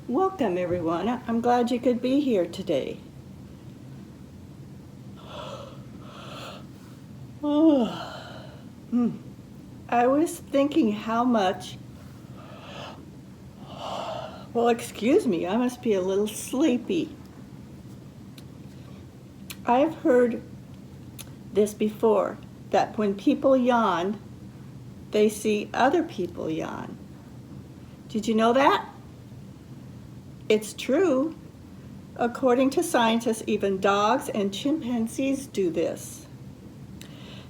Welcome, everyone. I'm glad you could be here today. I was thinking how much, excuse me, I must be a little sleepy. I've heard this before, that when people yawn, they see other people yawn. Did you know that? It's true. According to scientists, even dogs and chimpanzees do this.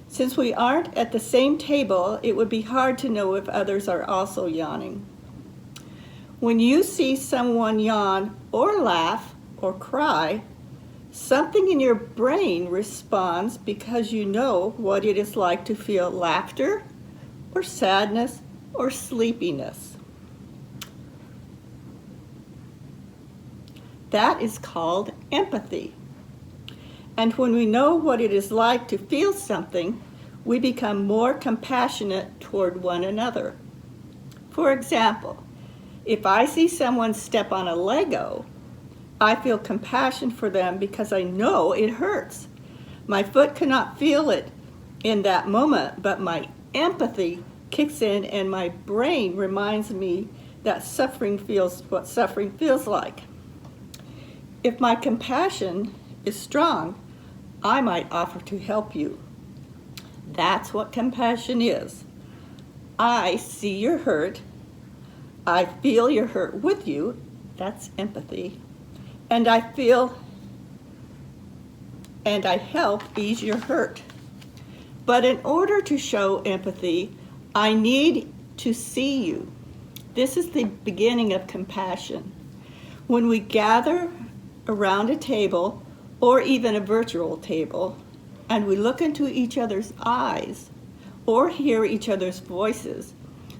Since we aren't at the same table, it would be hard to know if others are also yawning. When you see someone yawn or laugh or cry, something in your brain responds because you know what it is like to feel laughter or sadness or sleepiness. That is called empathy. And when we know what it is like to feel something, we become more compassionate toward one another. For example, if I see someone step on a Lego, I feel compassion for them because I know it hurts. My foot cannot feel it in that moment, but my empathy kicks in and my brain reminds me that suffering feels what suffering feels like. If my compassion is strong, I might offer to help you. That's what compassion is. I see your hurt. I feel your hurt with you. That's empathy. And I help ease your hurt. But in order to show empathy, I need to see you. This is the beginning of compassion. When we gather around a table, or even a virtual table, and we look into each other's eyes or hear each other's voices,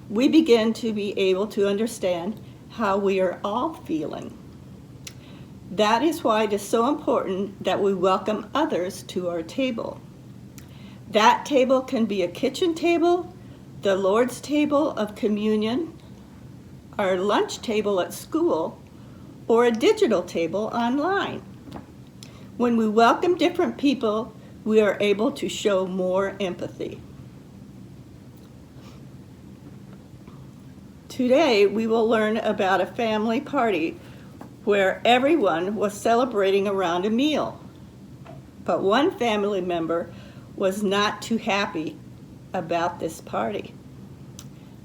we begin to be able to understand how we are all feeling. That is why it is so important that we welcome others to our table. That table can be a kitchen table, the Lord's table of communion, our lunch table at school, or a digital table online. When we welcome different people, we are able to show more empathy. Today, we will learn about a family party where everyone was celebrating around a meal. But one family member was not too happy about this party.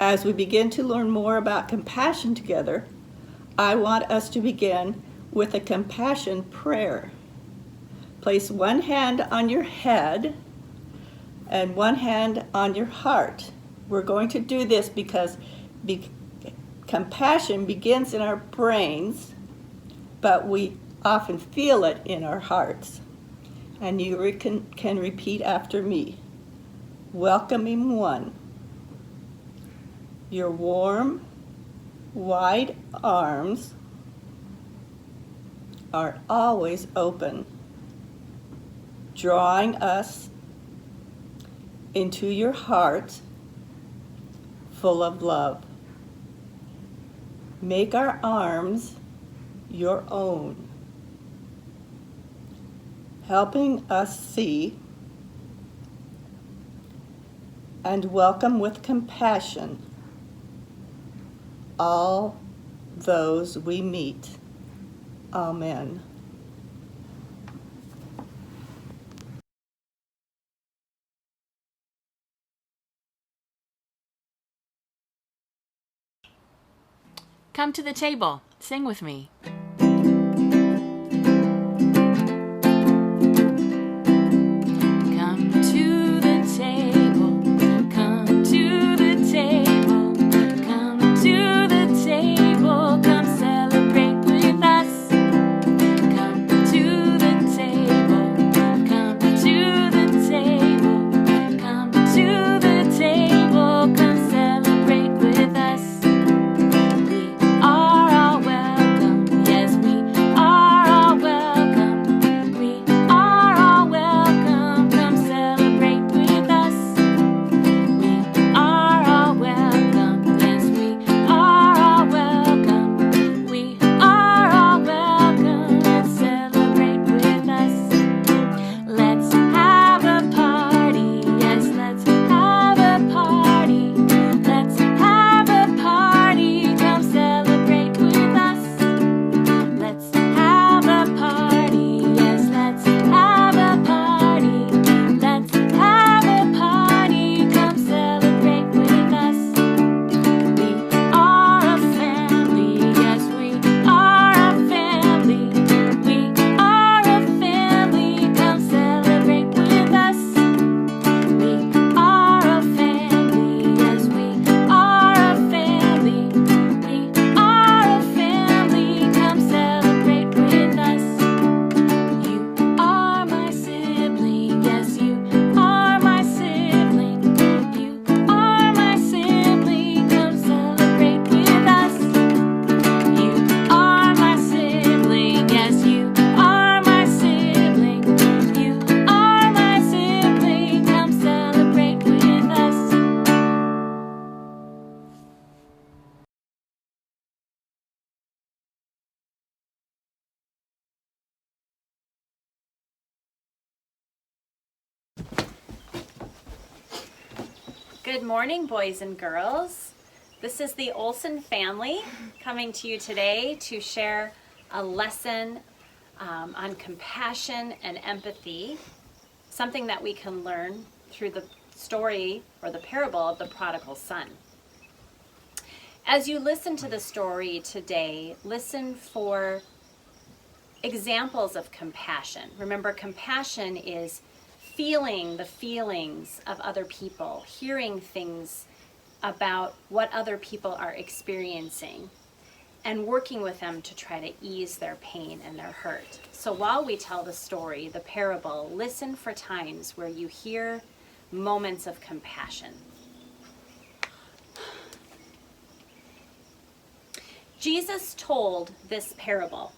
As we begin to learn more about compassion together, I want us to begin with a compassion prayer. Place one hand on your head and one hand on your heart. We're going to do this because compassion begins in our brains, but we often feel it in our hearts. And you can repeat after me. Welcoming one. Your warm, wide arms are always open, drawing us into your heart full of love. Make our arms your own, helping us see and welcome with compassion all those we meet. Amen. Come to the table. Sing with me. Come to the table. Come to the table. Come to the table. Come celebrate with us. Come to the table. Come to the table. Come to the table. Come celebrate with us. We are all welcome. Good morning, boys and girls. This is the Olson family coming to you today to share a lesson on compassion and empathy, something that we can learn through the story or the parable of the prodigal son. As you listen to the story today, listen for examples of compassion. Remember, compassion is feeling the feelings of other people, hearing things about what other people are experiencing, and working with them to try to ease their pain and their hurt. So while we tell the story, the parable, listen for times where you hear moments of compassion. Jesus told this parable.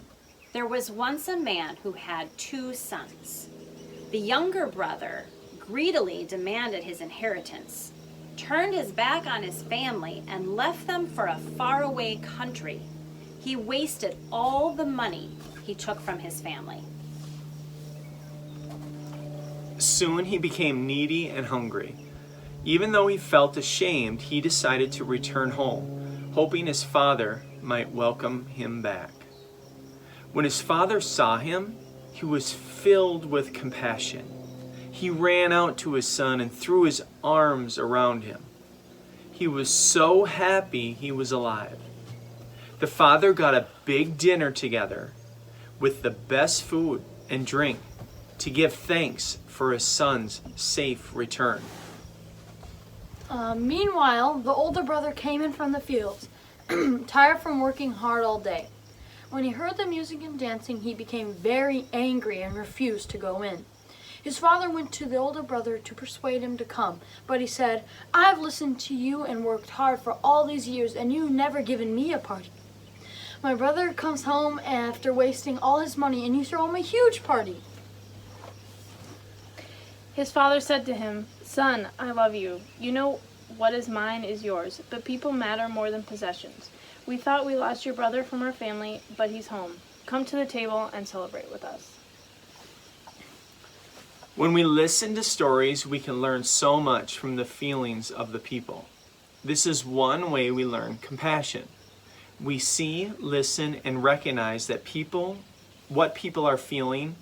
There was once a man who had 2 sons. The younger brother greedily demanded his inheritance, turned his back on his family, and left them for a faraway country. He wasted all the money he took from his family. Soon he became needy and hungry. Even though he felt ashamed, he decided to return home, hoping his father might welcome him back. When his father saw him, he was filled with compassion. He ran out to his son and threw his arms around him. He was so happy he was alive. The father got a big dinner together with the best food and drink to give thanks for his son's safe return. Meanwhile, the older brother came in from the fields, tired from working hard all day. When he heard the music and dancing, he became very angry and refused to go in. His father went to the older brother to persuade him to come, but he said, "I've listened to you and worked hard for all these years, and you've never given me a party. My brother comes home after wasting all his money, and you throw him a huge party." His father said to him, "Son, I love you. You know what is mine is yours, but people matter more than possessions. We thought we lost your brother from our family, but he's home. Come to the table and celebrate with us." When we listen to stories, we can learn so much from the feelings of the people. This is one way we learn compassion. We see, listen, and recognize that what people are feeling,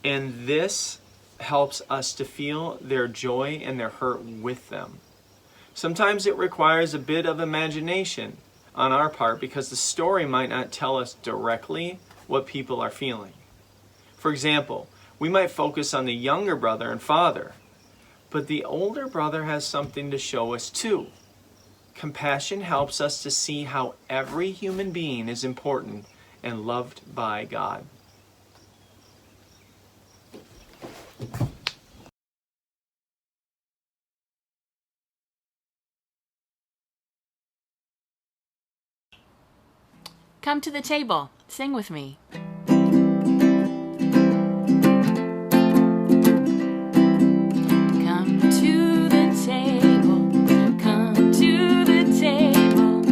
and this helps us to feel their joy and their hurt with them. Sometimes it requires a bit of imagination on our part because the story might not tell us directly what people are feeling. For example, we might focus on the younger brother and father, but the older brother has something to show us too. Compassion helps us to see how every human being is important and loved by God. Come to the table. Sing with me. Come to the table. Come to the table.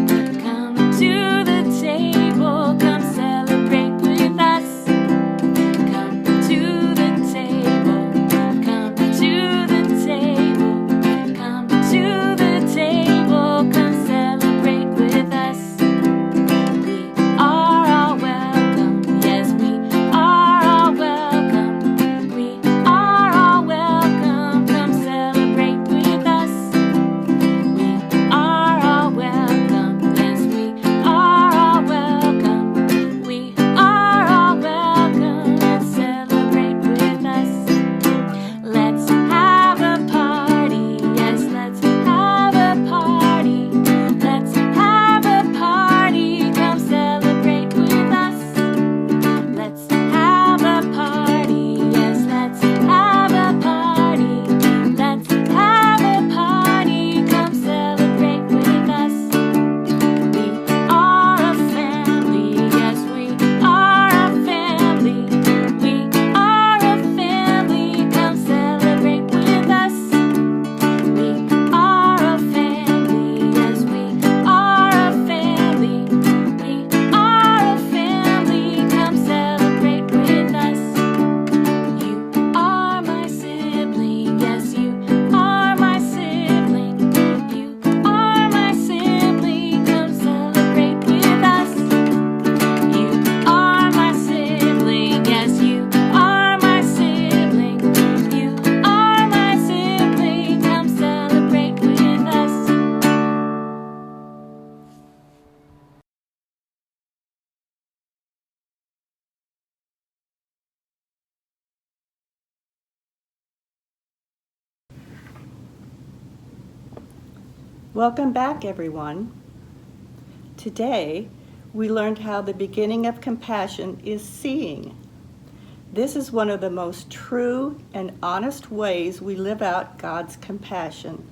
Come to the table. Come celebrate with us. Come to the table. Come to the table. Come to the table. Come celebrate with us. We are all welcome. Welcome back, everyone. Today, we learned how the beginning of compassion is seeing. This is one of the most true and honest ways we live out God's compassion.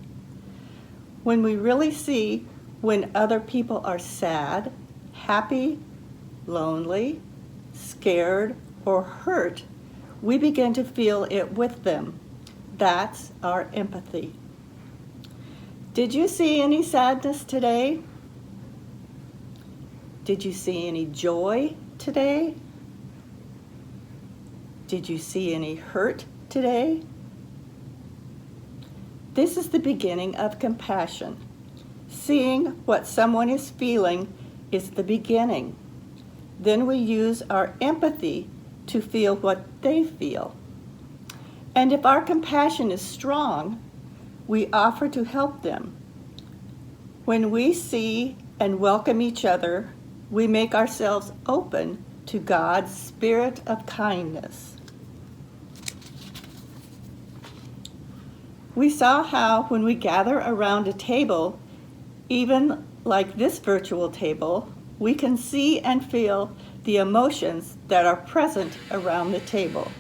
When we really see when other people are sad, happy, lonely, scared, or hurt, we begin to feel it with them. That's our empathy. Did you see any sadness today? Did you see any joy today? Did you see any hurt today? This is the beginning of compassion. Seeing what someone is feeling is the beginning. Then we use our empathy to feel what they feel. And if our compassion is strong, we offer to help them. When we see and welcome each other, we make ourselves open to God's spirit of kindness. We saw how when we gather around a table, even like this virtual table, we can see and feel the emotions that are present around the table.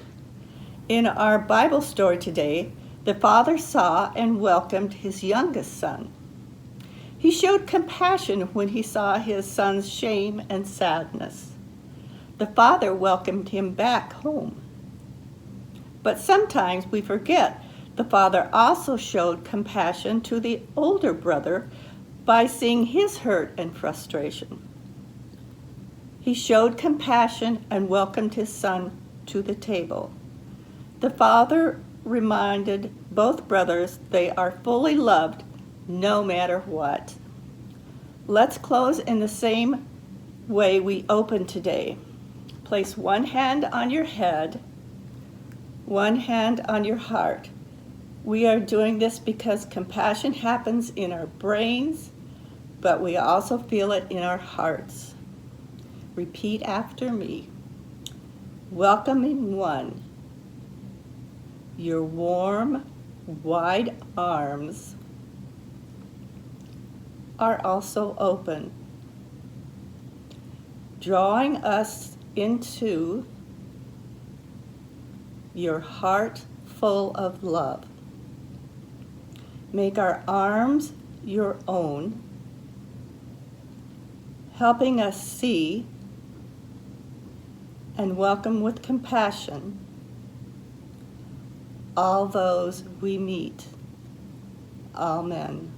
In our Bible story today, the father saw and welcomed his youngest son. He showed compassion when he saw his son's shame and sadness. The father welcomed him back home. But sometimes we forget the father also showed compassion to the older brother by seeing his hurt and frustration. He showed compassion and welcomed his son to the table. The father reminded both brothers they are fully loved no matter what. Let's close in the same way we opened today. Place one hand on your head, one hand on your heart. We are doing this because compassion happens in our brains, but we also feel it in our hearts. Repeat after me. Welcoming one. Your warm, wide arms are also open, drawing us into your heart full of love. Make our arms your own, helping us see and welcome with compassion all those we meet. Amen.